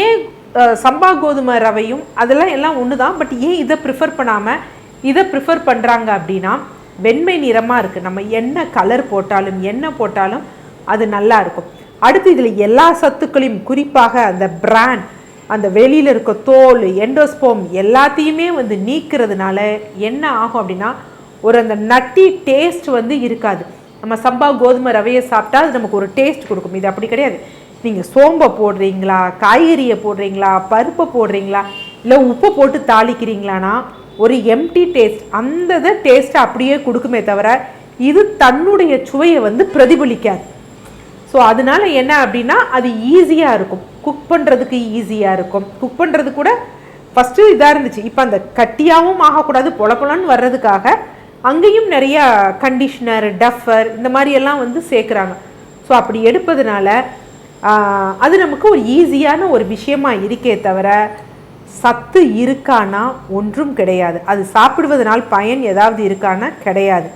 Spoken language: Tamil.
ஏன் சம்பா கோதுமை ரவையும் அதெல்லாம் எல்லாம் ஒன்று தான். பட் ஏன் இதை ப்ரிஃபர் பண்ணாமல் இதை ப்ரிஃபர் பண்ணுறாங்க அப்படின்னா, வெண்மை நிறமாக இருக்குது, நம்ம என்ன கலர் போட்டாலும் என்ன போட்டாலும் அது நல்லா இருக்கும். அடுத்து இதில் எல்லா சத்துக்களையும், குறிப்பாக அந்த பிராண்ட், அந்த வெளியில் இருக்க தோல், எண்டோஸ்போம் எல்லாத்தையுமே வந்து நீக்கிறதுனால என்ன ஆகும் அப்படின்னா, ஒரு அந்த நட்டி டேஸ்ட் வந்து இருக்காது. நம்ம சம்பா கோதுமை ரவையை சாப்பிட்டா அது நமக்கு ஒரு டேஸ்ட் கொடுக்கும். இது அப்படி கிடையாது. நீங்கள் சோம்பை போடுறீங்களா, காய்கறியை போடுறீங்களா, பருப்பை போடுறீங்களா, இல்லை உப்பு போட்டு தாளிக்கிறீங்களானா ஒரு எம்டி டேஸ்ட், அந்த டேஸ்ட்டை அப்படியே கொடுக்குமே தவிர இது தன்னுடைய சுவையை வந்து பிரதிபலிக்காது. ஸோ அதனால என்ன அப்படின்னா, அது ஈஸியாக இருக்கும், குக் பண்ணுறதுக்கு ஈஸியாக இருக்கும். குக் பண்ணுறது கூட ஃபஸ்ட்டு இதாக இருந்துச்சு, இப்போ அந்த கட்டியாகவும் ஆகக்கூடாது, பொலப்பொலன்னு வர்றதுக்காக அங்கேயும் நிறையா கண்டிஷ்னர், டஃபர் இந்த மாதிரியெல்லாம் வந்து சேர்க்குறாங்க. ஸோ அப்படி எடுப்பதுனால அது நமக்கு ஒரு ஈஸியான ஒரு விஷயமா இருக்கே தவிர சத்து இருக்கானா ஒன்றும் கிடையாது. அது சாப்பிடுவதனால் பயன் ஏதாவது இருக்கானா கிடையாது.